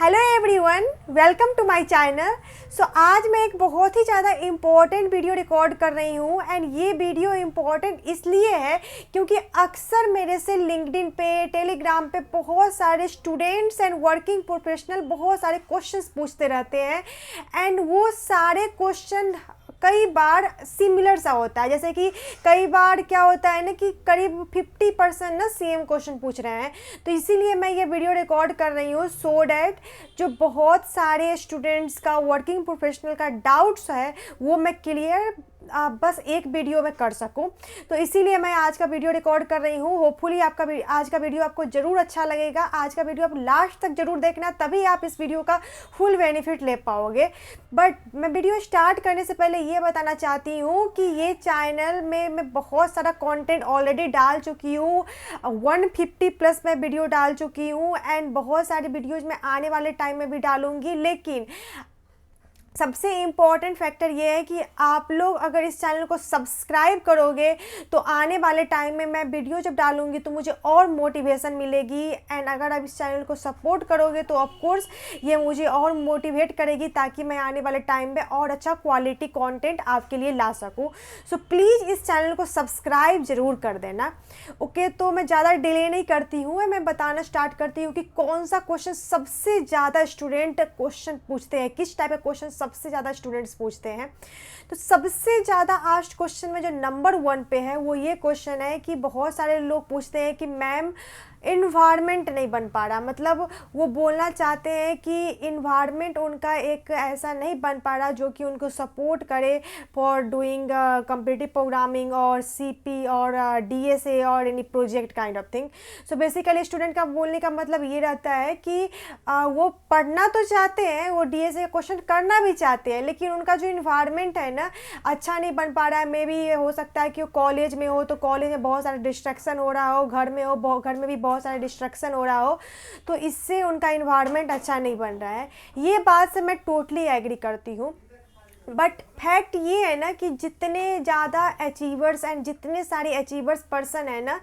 Hello everyone, welcome to my channel. आज मैं एक बहुत ही ज़्यादा इम्पॉर्टेंट वीडियो रिकॉर्ड कर रही हूँ एंड ये वीडियो इम्पॉर्टेंट इसलिए है क्योंकि अक्सर मेरे से लिंक्डइन पे, टेलीग्राम पे बहुत सारे स्टूडेंट्स एंड वर्किंग प्रोफेशनल बहुत सारे क्वेश्चंस पूछते रहते हैं एंड वो सारे क्वेश्चन कई बार सिमिलर सा होता है। जैसे कि कई बार क्या होता है ना कि करीब 50% ना सेम क्वेश्चन पूछ रहे हैं। तो इसीलिए मैं ये वीडियो रिकॉर्ड कर रही हूँ सो डैट जो बहुत सारे स्टूडेंट्स का, वर्किंग प्रोफेशनल का डाउट्स है वो मैं क्लियर बस एक वीडियो में कर सकूं। तो इसीलिए मैं आज का वीडियो रिकॉर्ड कर रही हूं। होपफुली आज का वीडियो आपको ज़रूर अच्छा लगेगा। आज का वीडियो आप लास्ट तक ज़रूर देखना, तभी आप इस वीडियो का फुल बेनिफिट ले पाओगे। बट मैं वीडियो स्टार्ट करने से पहले ये बताना चाहती हूँ कि ये चैनल में मैं बहुत सारा कंटेंट ऑलरेडी डाल चुकी हूँ। 150 प्लस मैं वीडियो डाल चुकी हूँ एंड बहुत सारी वीडियोज़ मैं आने वाले टाइम में भी डालूँगी। लेकिन सबसे इम्पॉर्टेंट फैक्टर ये है कि आप लोग अगर इस चैनल को सब्सक्राइब करोगे तो आने वाले टाइम में मैं वीडियो जब डालूंगी तो मुझे और मोटिवेशन मिलेगी एंड अगर आप इस चैनल को सपोर्ट करोगे तो ऑफ कोर्स ये मुझे और मोटिवेट करेगी ताकि मैं आने वाले टाइम में और अच्छा क्वालिटी कंटेंट आपके लिए ला सकूं। सो प्लीज़ इस चैनल को सब्सक्राइब ज़रूर कर देना। ओके, तो मैं ज़्यादा डिले नहीं करती हूँ, मैं बताना स्टार्ट करती हूँ कि कौन सा क्वेश्चन सबसे ज़्यादा स्टूडेंट क्वेश्चन पूछते हैं, किस टाइप का क्वेश्चन सबसे ज़्यादा स्टूडेंट्स पूछते हैं। तो सबसे ज़्यादा आस्क्ड क्वेश्चन में जो नंबर 1 पे है वो ये क्वेश्चन है कि बहुत सारे लोग पूछते हैं कि मैम इन्वायरमेंट नहीं बन पा रहा। मतलब वो बोलना चाहते हैं कि इन्वायरमेंट उनका एक ऐसा नहीं बन पा रहा जो कि उनको सपोर्ट करे फॉर डूइंग कम्पिटिटिव प्रोग्रामिंग और सीपी और डीएसए और any project kind of thing. So basically student का बोलने का मतलब ये रहता है कि वो पढ़ना तो चाहते हैं, वो डीएसए क्वेश्चन करना भी चाहते हैं, लेकिन उनका जो इन्वायरमेंट है ना अच्छा नहीं बन पा रहा है। मे बी ये हो सकता है कि वो कॉलेज में हो तो कॉलेज में बहुत सारा डिस्ट्रैक्शन हो रहा हो, घर में हो घर में भी बहुत सारा डिस्ट्रैक्शन हो रहा हो, तो इससे उनका इन्वायरमेंट अच्छा नहीं बन रहा है। ये बात से मैं टोटली एग्री करती हूँ। बट फैक्ट ये है ना कि जितने ज़्यादा अचीवर्स एंड जितने सारे अचीवर्स पर्सन है ना,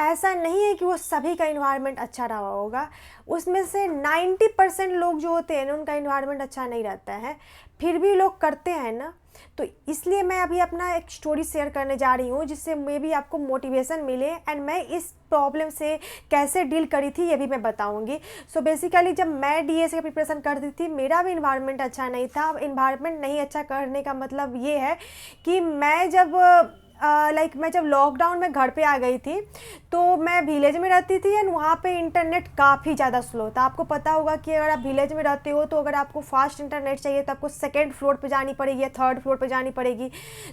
ऐसा नहीं है कि वो सभी का इन्वायरमेंट अच्छा रहा होगा। उसमें से 90% लोग जो होते हैं ना उनका इन्वायरमेंट अच्छा नहीं रहता है, फिर भी लोग करते हैं ना। तो इसलिए मैं अभी अपना एक स्टोरी शेयर करने जा रही हूँ जिससे मे भी आपको मोटिवेशन मिले एंड मैं इस प्रॉब्लम से कैसे डील करी थी ये भी मैं बताऊँगी। सो बेसिकली जब मैं डीएसए का प्रिपरेशन करती थी मेरा भी इन्वायरमेंट अच्छा नहीं था। इन्वायरमेंट नहीं अच्छा करने का मतलब ये है कि मैं जब मैं जब लॉकडाउन में घर पे आ गई थी तो मैं विलेज में रहती थी एंड वहाँ पे इंटरनेट काफ़ी ज़्यादा स्लो था। आपको पता होगा कि अगर आप विलेज में रहते हो तो अगर आपको फास्ट इंटरनेट चाहिए तो आपको सेकेंड फ्लोर पे जानी पड़ेगी या थर्ड फ्लोर पे जानी पड़ेगी।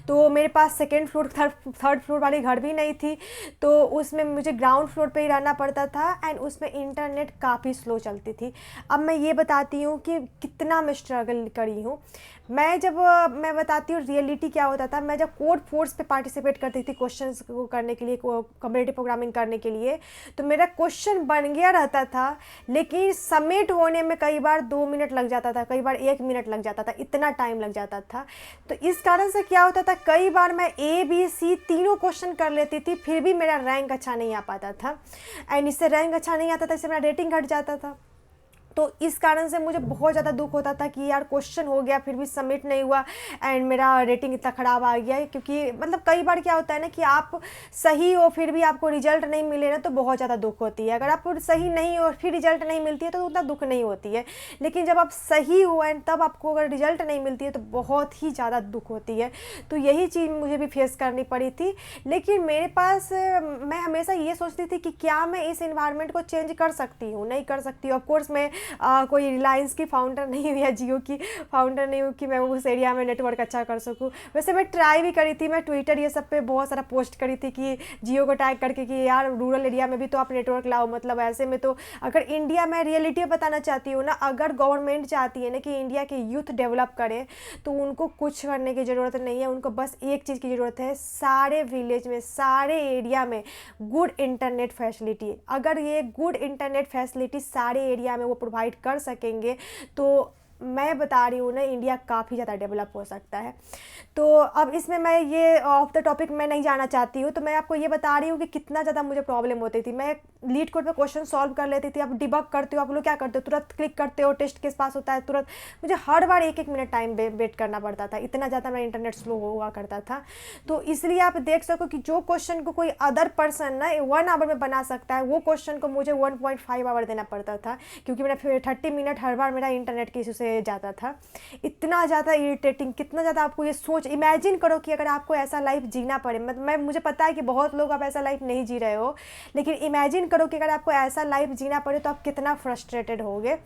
तो मेरे पास सेकेंड फ्लोर थर्ड फ्लोर वाली घर भी नहीं थी, तो उसमें मुझे ग्राउंड फ्लोर पे ही रहना पड़ता था एंड उसमें इंटरनेट काफ़ी स्लो चलती थी। अब मैं ये बताती हूँ कि कितना मैं स्ट्रगल करी हूँ। मैं बताती हूँ रियलिटी क्या होता था। मैं जब कोड फोर्स पे पार्टिसिपेट करती थी क्वेश्चंस को करने के लिए, कम्पिटिटिव प्रोग्रामिंग करने के लिए, तो मेरा क्वेश्चन बन गया रहता था लेकिन सबमिट होने में कई बार 2 मिनट लग जाता था, कई बार 1 मिनट लग जाता था, इतना टाइम लग जाता था। तो इस कारण से क्या होता था, कई बार मैं ए बी सी तीनों क्वेश्चन कर लेती थी फिर भी मेरा रैंक अच्छा नहीं आ पाता था एंड इससे रैंक अच्छा नहीं आता था, इससे मेरा रेटिंग घट जाता था। तो इस कारण से मुझे बहुत ज़्यादा दुख होता था कि यार क्वेश्चन हो गया फिर भी सबमिट नहीं हुआ एंड मेरा रेटिंग इतना ख़राब आ गया है। क्योंकि मतलब कई बार क्या होता है ना कि आप सही हो फिर भी आपको रिजल्ट नहीं मिले ना तो बहुत ज़्यादा दुख होती है। अगर आप सही नहीं हो फिर रिजल्ट नहीं मिलती है तो उतना दुख नहीं होती है, लेकिन जब आप सही हो एंड तब आपको अगर रिजल्ट नहीं मिलती है तो बहुत ही ज़्यादा दुख होती है। तो यही चीज़ मुझे भी फेस करनी पड़ी थी। लेकिन मेरे पास मैं हमेशा ये सोचती थी कि क्या मैं इस इन्वायरमेंट को चेंज कर सकती हूँ, नहीं कर सकती। ऑफकोर्स मैं कोई रिलायंस की फाउंडर नहीं हुई या जियो की फाउंडर नहीं हूँ कि मैं उस एरिया में नेटवर्क अच्छा कर सकूँ। वैसे मैं ट्राई भी करी थी, मैं ट्विटर ये सब पे बहुत सारा पोस्ट करी थी कि जियो को टैग करके कि यार रूरल एरिया में भी तो आप नेटवर्क लाओ। मतलब ऐसे में तो अगर इंडिया में रियलिटी बताना चाहती हूँ ना, अगर गवर्नमेंट चाहती है ना कि इंडिया के यूथ डेवलप करें तो उनको कुछ करने की ज़रूरत नहीं है। उनको बस एक चीज़ की ज़रूरत है, सारे विलेज में, सारे एरिया में गुड इंटरनेट फैसिलिटी। अगर ये गुड इंटरनेट फैसिलिटी सारे एरिया में वो प्रोवाइड कर सकेंगे तो मैं बता रही हूँ ना, इंडिया काफ़ी ज़्यादा डेवलप हो सकता है। तो अब इसमें मैं ये ऑफ द टॉपिक मैं नहीं जाना चाहती हूँ, तो मैं आपको ये बता रही हूँ कि कितना ज़्यादा मुझे प्रॉब्लम होती थी। मैं लीड कोड पे क्वेश्चन सॉल्व कर लेती थी। अब डिबग करते हो आप लोग क्या करते हो, तुरंत क्लिक करते हो, टेस्ट केस पास होता है तुरंत। मुझे हर बार 1-1 मिनट टाइम वेट करना पड़ता था, इतना ज़्यादा मेरा इंटरनेट स्लो हुआ करता था। तो इसलिए आप देख सको कि जो क्वेश्चन को कोई अदर पर्सन ना 1 आवर में बना सकता है, वो क्वेश्चन को मुझे 1.5 आवर देना पड़ता था, क्योंकि मेरा 30 मिनट हर बार मेरा इंटरनेट के इशू से जाता था। इतना ज़्यादा इरिटेटिंग, कितना ज़्यादा आपको ये सोच इमेजिन करो कि अगर आपको ऐसा लाइफ जीना पड़े। मुझे पता है कि बहुत लोग आप ऐसा लाइफ नहीं जी रहे हो, लेकिन इमेजिन करो कि अगर आपको ऐसा लाइफ जीना पड़े तो आप कितना फ्रस्ट्रेटेड होगे।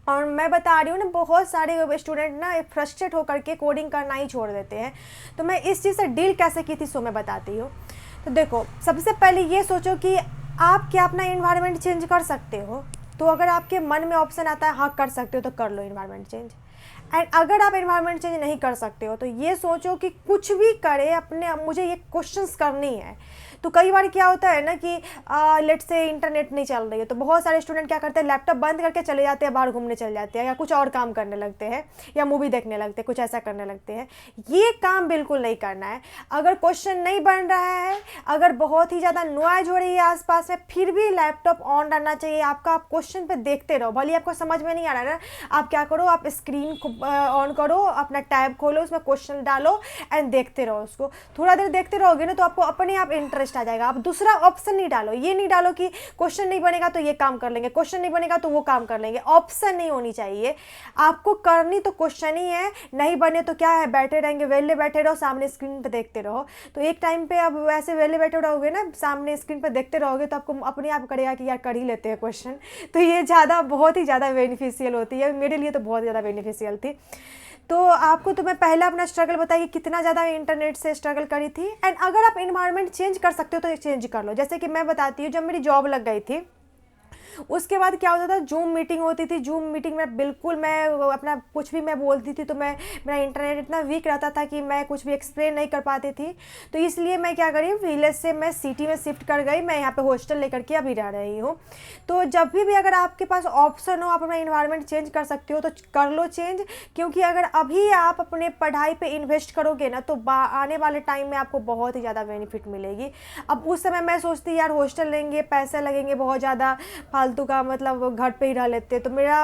और मैं बता रही हूँ ना, बहुत सारे स्टूडेंट ना फ्रस्ट्रेट होकर के कोडिंग करना ही छोड़ देते हैं। तो मैं इस चीज़ से डील कैसे की थी सो मैं बताती हूँ। तो देखो, सबसे पहले ये सोचो कि आप क्या अपना इन्वायरमेंट चेंज कर सकते हो। तो अगर आपके मन में ऑप्शन आता है हाँ कर सकते हो, तो कर लो इन्वायरमेंट चेंज। एंड अगर आप इन्वायरमेंट चेंज नहीं कर सकते हो, तो ये सोचो कि कुछ भी करे अपने, मुझे ये क्वेश्चंस करनी है। तो कई बार क्या होता है ना कि लेट से इंटरनेट नहीं चल रही है, तो बहुत सारे स्टूडेंट क्या करते हैं, लैपटॉप बंद करके चले जाते हैं, बाहर घूमने चले जाते हैं, या कुछ और काम करने लगते हैं, या मूवी देखने लगते हैं, कुछ ऐसा करने लगते हैं। ये काम बिल्कुल नहीं करना है। अगर क्वेश्चन नहीं बन रहा है, अगर बहुत ही ज़्यादा नॉइज हो रही है आसपास में, फिर भी लैपटॉप ऑन रहना चाहिए आपका। आप क्वेश्चन पे देखते रहो, भले आपको समझ में नहीं आ रहा है ना, आप क्या करो, आप स्क्रीन को ऑन करो, अपना टैब खोलो, उसमें क्वेश्चन डालो एंड देखते रहो उसको। थोड़ा देर देखते रहोगे ना, तो आपको अपने आप इंटरेस्ट आ जाएगा। आप दूसरा ऑप्शन नहीं डालो, ये नहीं डालो कि क्वेश्चन नहीं बनेगा तो ये काम कर लेंगे, क्वेश्चन नहीं बनेगा तो वो काम कर लेंगे। ऑप्शन नहीं होनी चाहिए। आपको करनी तो क्वेश्चन ही है, नहीं बने तो क्या है, बैठे रहेंगे, वेले बैठे रहो, सामने स्क्रीन पे देखते रहो। तो एक टाइम पे अब वैसे वेले बैठे रहोगे ना, सामने स्क्रीन पे देखते रहोगे, तो आपको अपने आप करेगा कि यार कर ही लेते हैं क्वेश्चन। तो ये बहुत ही ज़्यादा बेनिफिशियल होती है, मेरे लिए तो बहुत ज़्यादा बेनिफिशियल थी। तो आपको तो मैं पहला अपना स्ट्रगल बताइए, कितना ज़्यादा इंटरनेट से स्ट्रगल करी थी। एंड अगर आप इन्वायरमेंट चेंज कर सकते हो तो चेंज कर लो। जैसे कि मैं बताती हूँ, जब मेरी जॉब लग गई थी, उसके बाद क्या होता था, जूम मीटिंग होती थी। जूम मीटिंग में बिल्कुल मैं अपना कुछ भी मैं बोलती थी तो मेरा इंटरनेट इतना वीक रहता था कि मैं कुछ भी एक्सप्लेन नहीं कर पाती थी। तो इसलिए मैं क्या करी, विलेज से मैं सिटी में शिफ्ट कर गई। मैं यहाँ पे हॉस्टल लेकर के अभी रह रही हूँ। तो जब भी अगर आपके पास ऑप्शन हो, आप अपना इन्वायरमेंट चेंज कर सकते हो तो कर लो चेंज। क्योंकि अगर अभी आप अपने पढ़ाई पर इन्वेस्ट करोगे ना, तो आने वाले टाइम में आपको बहुत ही ज़्यादा बेनिफिट मिलेगी। अब उस समय मैं सोचती यार हॉस्टल लेंगे, पैसे लगेंगे बहुत ज़्यादा, फालतू का, मतलब घर पे ही रह लेते, तो मेरा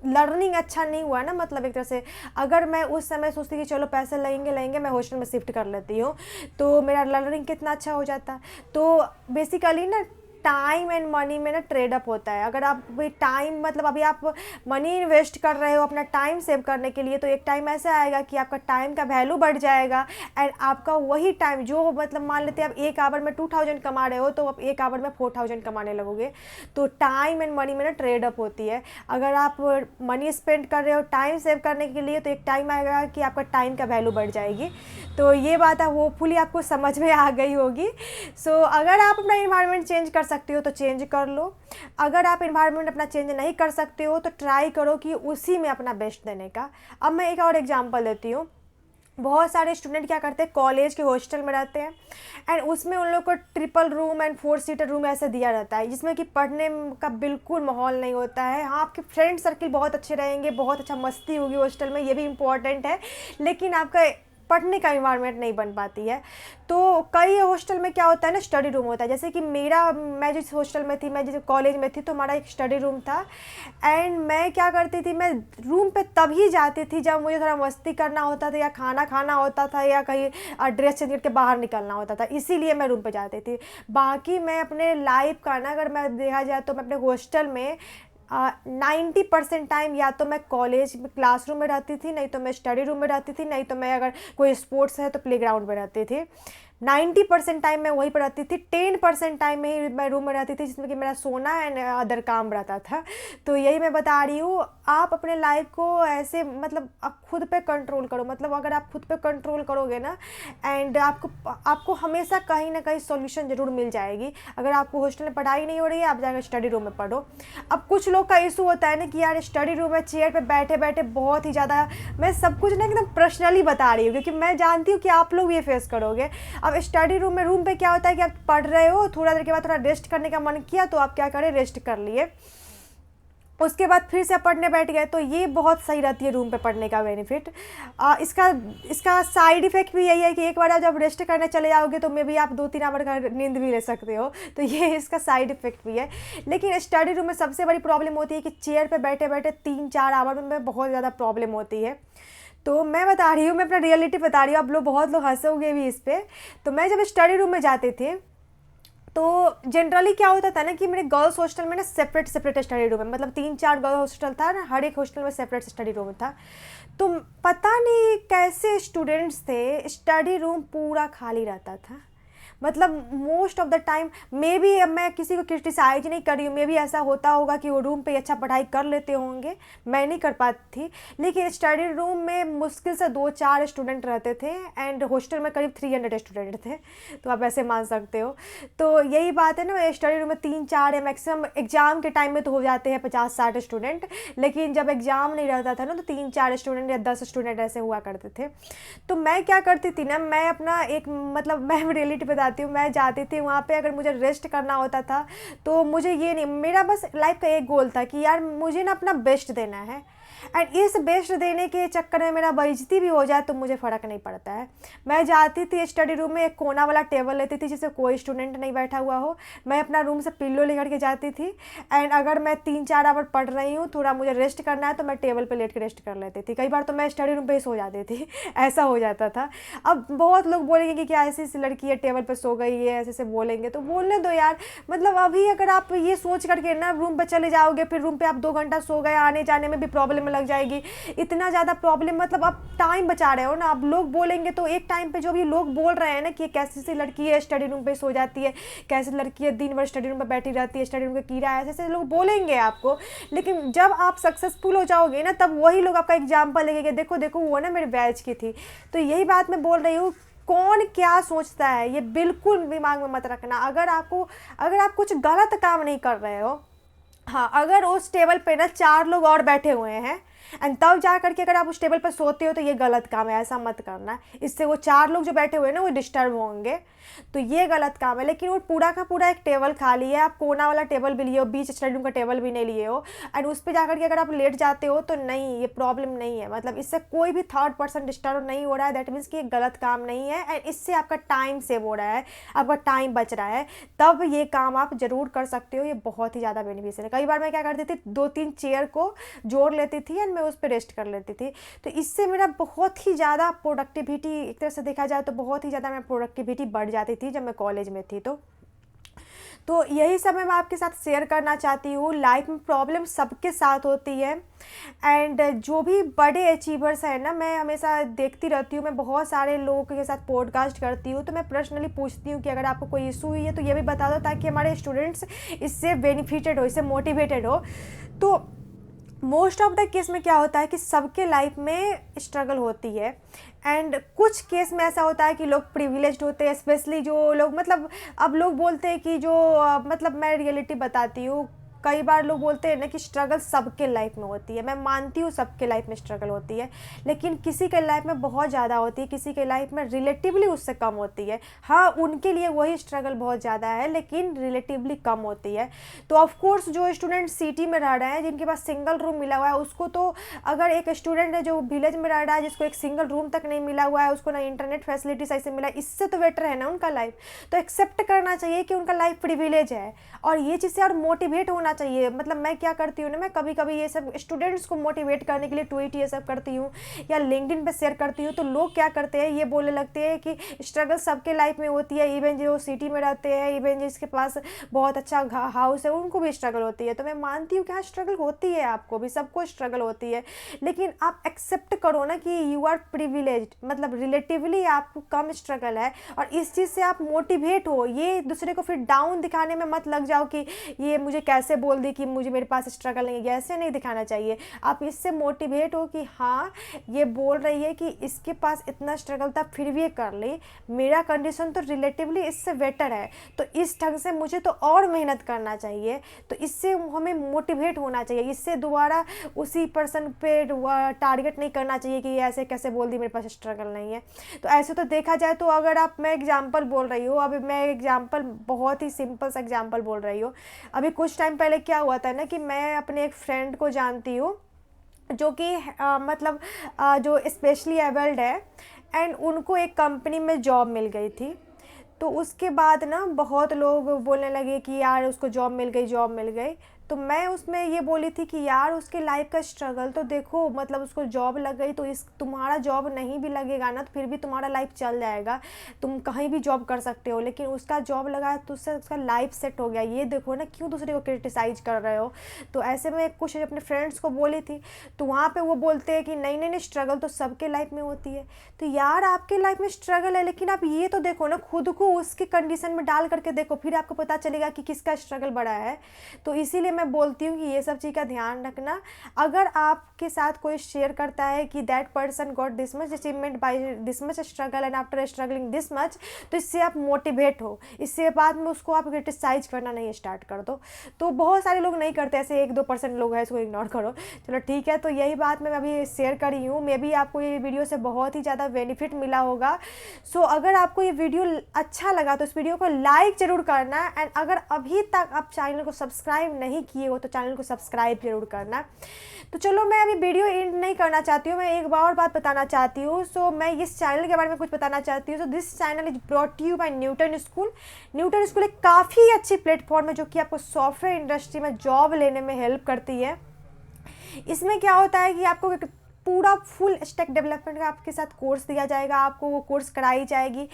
लर्निंग अच्छा नहीं हुआ ना, मतलब एक तरह से। अगर मैं उस समय सोचती कि चलो पैसे लगेंगे मैं हॉस्टल में शिफ्ट कर लेती हूँ, तो मेरा लर्निंग कितना अच्छा हो जाता। तो बेसिकली ना, टाइम एंड मनी में ना ट्रेड अप होता है। अगर आप टाइम, मतलब अभी आप मनी इन्वेस्ट कर रहे हो अपना टाइम सेव करने के लिए, तो एक टाइम ऐसा आएगा कि आपका टाइम का वैल्यू बढ़ जाएगा। एंड आपका वही टाइम जो, मतलब मान लेते हैं आप 1 आवर में 2000 कमा रहे हो, तो आप 1 आवर में 4000 कमाने लगोगे। तो टाइम एंड मनी में ना ट्रेड अप होती है। अगर आप मनी स्पेंड कर रहे हो टाइम सेव करने के लिए, तो एक टाइम आएगा कि आपका टाइम का वैल्यू बढ़ जाएगी। तो ये बात होपफुली आपको समझ में आ गई होगी। सो अगर आप अपना इन्वायरमेंट चेंज कर सकते हो तो चेंज कर लो। अगर आप इन्वायरमेंट अपना चेंज नहीं कर सकते हो तो ट्राई करो कि उसी में अपना बेस्ट देने का। अब मैं एक और एग्जांपल देती हूँ। बहुत सारे स्टूडेंट क्या करते हैं, कॉलेज के हॉस्टल में रहते हैं, एंड उसमें उन लोग को triple room and 4 seater room ऐसे दिया रहता है, जिसमें कि पढ़ने का बिल्कुल माहौल नहीं होता है। हाँ, आपके फ्रेंड सर्किल बहुत अच्छे रहेंगे, बहुत अच्छा मस्ती होगी हॉस्टल में, ये भी इम्पॉर्टेंट है, लेकिन आपका पढ़ने का इन्वायरमेंट नहीं बन पाती है। तो कई हॉस्टल में क्या होता है ना, स्टडी रूम होता है। जैसे कि मैं जिस हॉस्टल में थी, मैं जिस कॉलेज में थी, तो हमारा एक स्टडी रूम था। एंड मैं क्या करती थी, मैं रूम पे तभी जाती थी जब मुझे थोड़ा मस्ती करना होता था, या खाना खाना होता था, या कहीं ड्रेस चेंज करके बाहर निकलना होता था, इसीलिए मैं रूम पे जाती थी। बाकी मैं अपने लाइफ का ना, अगर मैं देखा जाए तो मैं अपने हॉस्टल में 90% टाइम या तो मैं कॉलेज क्लासरूम में रहती थी, नहीं तो मैं स्टडी रूम में रहती थी, नहीं तो मैं अगर कोई स्पोर्ट्स है तो प्लेग्राउंड में रहती थी। 90% टाइम मैं वहीं पर रहती थी। 10% टाइम में ही मैं रूम में रहती थी, जिसमें कि मेरा सोना एंड अदर काम रहता था। तो यही मैं बता रही हूँ, आप अपने लाइफ को ऐसे, मतलब आप खुद पे कंट्रोल करो। मतलब अगर आप खुद पे कंट्रोल करोगे ना, एंड आपको हमेशा कहीं ना कहीं सॉल्यूशन ज़रूर मिल जाएगी। अगर आपको हॉस्टल में पढ़ाई नहीं हो रही है, आप जाकर स्टडी रूम में पढ़ो। अब कुछ लोग का इशू होता है ना कि यार स्टडी रूम में चेयर पे बैठे बैठे बहुत ही ज़्यादा, मैं सब कुछ ना एकदम पर्सनली बता रही हूँ, क्योंकि मैं जानती हूँ कि आप लोग ये फेस करोगे। अब स्टडी रूम पे क्या होता है कि आप पढ़ रहे हो, थोड़ा देर के बाद थोड़ा रेस्ट करने का मन किया, तो आप क्या करें, रेस्ट कर लिए। उसके बाद फिर से पढ़ने बैठ गए, तो ये बहुत सही रहती है रूम पे पढ़ने का बेनिफिट। इसका इसका साइड इफ़ेक्ट भी यही है कि एक बार आप जब रेस्ट करने चले जाओगे तो मे बी आप 2-3 आवर का नींद भी ले सकते हो, तो ये इसका साइड इफ़ेक्ट भी है। लेकिन स्टडी रूम में सबसे बड़ी प्रॉब्लम होती है कि चेयर पे बैठे बैठे 3-4 आवर में बहुत ज़्यादा प्रॉब्लम होती है। तो मैं बता रही हूँ, मैं अपना रियलिटी बता रही हूँ, आप लोग बहुत लोग हंसोगे भी इस पर। तो मैं जब स्टडी रूम में जाते थे तो जनरली क्या होता था ना कि मेरे गर्ल्स हॉस्टल में ना सेपरेट सेपरेट स्टडी रूम है, मतलब 3-4 गर्ल्स हॉस्टल था ना, हर एक हॉस्टल में सेपरेट स्टडी रूम था। तो पता नहीं कैसे स्टूडेंट्स थे, स्टडी रूम पूरा खाली रहता था। मतलब most of the time may be, अब मैं किसी को क्रिटिसाइज नहीं कर रही हूँ, मे बी ऐसा होता होगा कि वो रूम पे अच्छा पढ़ाई कर लेते होंगे, मैं नहीं कर पाती थी। लेकिन स्टडी रूम में मुश्किल से 2-4 स्टूडेंट रहते थे एंड हॉस्टल में करीब 300 स्टूडेंट थे, तो आप ऐसे मान सकते हो। तो यही बात है ना, स्टडी रूम में 3-4 या मैक्सिमम एग्ज़ाम के टाइम में तो हो जाते हैं 50-60 स्टूडेंट, लेकिन जब एग्ज़ाम नहीं रहता था ना तो 3-4 स्टूडेंट या 10 स्टूडेंट ऐसे हुआ करते थे। तो मैं क्या करती थी ना, मैं अपना एक मतलब मैं रियलिटी बताती हूँ, मैं जाती थी वहाँ पे, अगर मुझे रेस्ट करना होता था तो मुझे ये नहीं, मेरा बस लाइफ का एक गोल था कि यार मुझे ना अपना बेस्ट देना है, एंड इस बेस्ट देने के चक्कर में मेरा बेइज्जती भी हो जाए तो मुझे फ़र्क नहीं पड़ता है। मैं जाती थी स्टडी रूम में, एक कोना वाला टेबल लेती थी जिससे कोई स्टूडेंट नहीं बैठा हुआ हो, मैं अपना रूम से पिल्लो लेकर के जाती थी, एंड अगर मैं 3-4 आवर पढ़ रही हूँ, थोड़ा मुझे रेस्ट करना है तो मैं टेबल पे लेट के रेस्ट कर लेती थी। कई बार तो मैं स्टडी रूम पे ही सो जाती थी ऐसा हो जाता था। अब बहुत लोग बोलेंगे कि क्या ऐसी लड़की है टेबल पर सो गई है, ऐसे ऐसे बोलेंगे, तो बोलने दो यार। मतलब अभी अगर आप ये सोच करके ना रूम पर चले जाओगे, फिर रूम पर आप 2 घंटा सो गए, आने जाने में भी प्रॉब्लम लग जाएगी, इतना ज़्यादा प्रॉब्लम, मतलब आप टाइम बचा रहे हो ना। अब लोग बोलेंगे तो एक टाइम पे जो भी लोग बोल रहे हैं ना कि कैसी सी लड़की है स्टडी रूम पे सो जाती है, कैसी लड़की है दिन भर स्टडी रूम पे बैठी रहती है, स्टडी रूम का कीड़ा है, ऐसे ऐसे लोग बोलेंगे आपको। लेकिन जब आप सक्सेसफुल हो जाओगे ना, तब वही लोग आपका एग्जाम्पल लेंगे, देखो देखो वो ना मेरे बैच की थी। तो यही बात मैं बोल रही हूँ, कौन क्या सोचता है ये बिल्कुल दिमाग में मत रखना। अगर आप कुछ गलत काम नहीं कर रहे हो, हाँ, अगर उस टेबल पे ना 4 लोग और बैठे हुए हैं एंड तब जा करके अगर आप उस टेबल पर सोते हो तो ये गलत काम है, ऐसा मत करना। इससे वो 4 लोग जो बैठे हुए हैं ना वो डिस्टर्ब होंगे, तो ये गलत काम है। लेकिन वो पूरा का पूरा एक टेबल खाली है, आप कोना वाला टेबल भी लिए हो, बीच स्टडी रूम का टेबल भी नहीं लिए हो, एंड उस पर जाकर के अगर आप लेट जाते हो तो नहीं, ये प्रॉब्लम नहीं है। मतलब इससे कोई भी थर्ड पर्सन डिस्टर्ब नहीं हो रहा है, दैट मीन्स कि ये गलत काम नहीं है, एंड इससे आपका टाइम सेव हो रहा है, आपका टाइम बच रहा है, तब ये काम आप ज़रूर कर सकते हो। ये बहुत ही ज़्यादा बेनिफिशियल है। कई बार मैं क्या करती थी, 2-3 चेयर को जोड़ लेती थी एंड मैं उस पर रेस्ट कर लेती थी, तो इससे मेरा बहुत ही ज़्यादा प्रोडक्टिविटी, एक तरह से देखा जाए तो बहुत ही ज़्यादा मेरा प्रोडक्टिविटी बढ़ जाती थी जब मैं कॉलेज में थी। तो यही सब मैं आपके साथ शेयर करना चाहती हूँ। लाइफ में प्रॉब्लम सबके साथ होती है, एंड जो भी बड़े अचीवर्स हैं ना, मैं हमेशा देखती रहती हूँ, मैं बहुत सारे लोगों के साथ पॉडकास्ट करती हूँ, तो मैं पर्सनली पूछती हूँ कि अगर आपको कोई इशू हुई है तो ये भी बता दो, ताकि हमारे स्टूडेंट्स इससे बेनिफिटेड हो, इससे मोटिवेटेड हो। तो मोस्ट ऑफ द केस में क्या होता है कि सबके लाइफ में स्ट्रगल होती है, एंड कुछ केस में ऐसा होता है कि लोग प्रिविलेज्ड होते हैं, स्पेशली जो लोग, मतलब अब लोग बोलते हैं कि जो मतलब मैं रियलिटी बताती हूँ, कई बार लोग बोलते हैं ना कि स्ट्रगल सबके लाइफ में होती है। मैं मानती हूँ सबके लाइफ में स्ट्रगल होती है, लेकिन किसी के लाइफ में बहुत ज़्यादा होती है, किसी के लाइफ में रिलेटिवली उससे कम होती है। हाँ, उनके लिए वही स्ट्रगल बहुत ज़्यादा है, लेकिन रिलेटिवली कम होती है। तो ऑफकोर्स जो स्टूडेंट सिटी में रह रहे हैं, जिनके पास सिंगल रूम मिला हुआ है, उसको तो, अगर एक स्टूडेंट है जो विलेज में रह रहा है, जिसको एक सिंगल रूम तक नहीं मिला हुआ है, उसको ना इंटरनेट फैसिलिटी सही से मिला है, इससे तो बेटर है ना उनका लाइफ। तो एक्सेप्ट करना चाहिए कि उनका लाइफ प्रिविलेज है, और ये चीज़ से और मोटिवेट होना चाहिए। मतलब मैं क्या करती हूँ ना, मैं कभी कभी ये सब स्टूडेंट्स को मोटिवेट करने के लिए ट्वीट ये सब करती हूँ या लिंक्डइन पे शेयर करती हूँ, तो लोग क्या करते हैं, ये बोलने लगते हैं कि स्ट्रगल सबके लाइफ में होती है, इवन जो सिटी में रहते हैं, इवन जिसके पास बहुत अच्छा हाउस है, उनको भी स्ट्रगल होती है। तो मैं मानती हूँ कि हाँ, स्ट्रगल होती है, आपको भी, सबको स्ट्रगल होती है, लेकिन आप एक्सेप्ट करो ना कि यू आर प्रिविलेज्ड, मतलब रिलेटिवली आपको कम स्ट्रगल है, और इस चीज़ से आप मोटिवेट हो। ये दूसरे को फिर डाउन दिखाने में मत लग जाओ कि ये मुझे कैसे बोल दी कि मुझे, मेरे पास स्ट्रगल नहीं है, ऐसे नहीं दिखाना चाहिए। आप इससे मोटिवेट हो कि हाँ, ये बोल रही है कि इसके पास इतना स्ट्रगल था फिर भी ये कर ली, मेरा कंडीशन तो रिलेटिवली इससे बेटर है, तो इस ढंग से मुझे तो और मेहनत करना चाहिए। तो इससे हमें मोटिवेट होना चाहिए, इससे दोबारा उसी पर्सन पे टारगेट नहीं करना चाहिए कि ये ऐसे कैसे बोल दी, मेरे पास स्ट्रगल नहीं है। तो ऐसे तो देखा जाए तो, अगर आप, मैं एग्जाम्पल बोल रही हूँ, अभी मैं एग्जाम्पल बहुत ही सिंपल सा एग्जाम्पल बोल रही हूँ। अभी कुछ टाइम पहले पहले क्या हुआ था ना कि मैं अपने एक फ्रेंड को जानती हूँ जो कि मतलब जो स्पेशली एबल्ड है, एंड उनको एक कंपनी में जॉब मिल गई थी। तो उसके बाद ना बहुत लोग बोलने लगे कि यार उसको जॉब मिल गई, जॉब मिल गई। तो मैं उसमें ये बोली थी कि यार उसके लाइफ का स्ट्रगल तो देखो, मतलब उसको जॉब लग गई तो इस तुम्हारा जॉब नहीं भी लगेगा ना तो फिर भी तुम्हारा लाइफ चल जाएगा, तुम कहीं भी जॉब कर सकते हो। लेकिन उसका जॉब लगा तो उससे उसका लाइफ सेट हो गया, ये देखो ना, क्यों दूसरे को क्रिटिसाइज कर रहे हो। तो ऐसे में कुछ अपने फ्रेंड्स को बोली थी, तो वहाँ पे वो बोलते हैं कि नहीं नहीं नहीं, स्ट्रगल तो सबके लाइफ में होती है। तो यार आपके लाइफ में स्ट्रगल है, लेकिन आप ये तो देखो ना, खुद को उसकी कंडीशन में डाल करके देखो, फिर आपको पता चलेगा कि किसका स्ट्रगल बड़ा है। तो इसीलिए मैं बोलती हूँ कि ये सब चीज़ का ध्यान रखना। अगर आपके साथ कोई शेयर करता है कि that person got this much achievement by this much struggle and after struggling this much, तो इससे आप मोटिवेट हो, इससे बाद में उसको आप क्रिटिसाइज करना नहीं स्टार्ट कर दो। तो बहुत सारे लोग नहीं करते, ऐसे 1-2% लोग हैं, इसको इग्नोर करो। चलो ठीक है, तो यही बात मैं अभी शेयर करी हूँ। मे बी आपको ये वीडियो से बहुत ही ज़्यादा बेनिफिट मिला होगा। सो अगर आपको ये वीडियो अच्छा लगा तो इस वीडियो को लाइक ज़रूर करना, एंड अगर अभी तक आप चैनल को सब्सक्राइब नहीं किए हो तो चैनल को सब्सक्राइब जरूर करना। तो चलो मैं अभी वीडियो एंड नहीं करना चाहती हूँ, मैं एक और बात बताना चाहती हूँ। सो मैं इस चैनल के बारे में कुछ बताना चाहती हूँ। So this channel is brought to you by Newton school. Newton school एक काफ़ी अच्छी प्लेटफॉर्म है जो कि आपको सॉफ्टवेयर इंडस्ट्री में जॉब लेने में हेल्प करती है। इसमें क्या होता है कि आपको पूरा फुल स्टैक डेवलपमेंट का आपके साथ कोर्स दिया जाएगा, आपको वो कोर्स कराई जाएगी,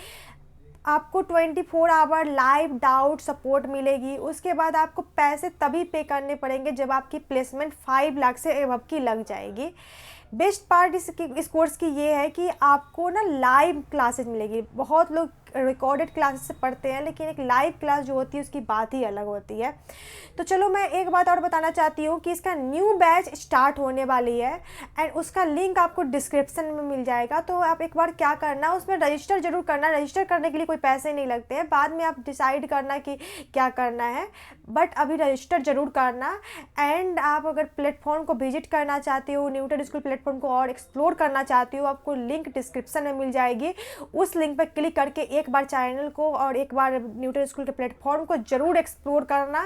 आपको 24 आवर लाइव डाउट सपोर्ट मिलेगी। उसके बाद आपको पैसे तभी पे करने पड़ेंगे जब आपकी प्लेसमेंट 5 लाख से एबव की लग जाएगी। बेस्ट पार्ट इस कोर्स की ये है कि आपको ना लाइव क्लासेस मिलेगी। बहुत लोग रिकॉर्डेड क्लासेस से पढ़ते हैं, लेकिन एक लाइव क्लास जो होती है उसकी बात ही अलग होती है। तो चलो मैं एक बात और बताना चाहती हूँ कि इसका न्यू बैच स्टार्ट होने वाली है, एंड उसका लिंक आपको डिस्क्रिप्शन में मिल जाएगा। तो आप एक बार क्या करना, उसमें रजिस्टर जरूर करना। रजिस्टर करने के लिए कोई पैसे नहीं लगते हैं, बाद में आप डिसाइड करना कि क्या करना है, बट अभी रजिस्टर जरूर करना। एंड आप अगर प्लेटफॉर्म को विजिट करना चाहते हो, न्यूटन स्कूल प्लेटफॉर्म को और एक्सप्लोर करना चाहती हो, आपको लिंक डिस्क्रिप्शन में मिल जाएगी। उस लिंक पर क्लिक करके एक बार चैनल को और एक बार न्यूटन स्कूल के प्लेटफॉर्म को ज़रूर एक्सप्लोर करना।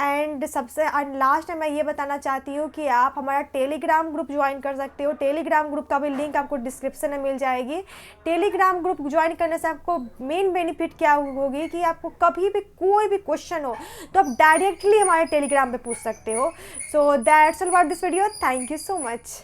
एंड सबसे लास्ट में मैं ये बताना चाहती हूँ कि आप हमारा टेलीग्राम ग्रुप ज्वाइन कर सकते हो। टेलीग्राम ग्रुप का भी लिंक आपको डिस्क्रिप्शन में मिल जाएगी। टेलीग्राम ग्रुप ज्वाइन करने से आपको मेन बेनिफिट क्या होगी कि आपको कभी भी कोई भी क्वेश्चन हो तो आप डायरेक्टली हमारे टेलीग्राम पे पूछ सकते हो। So that's all about this video. Thank you so much.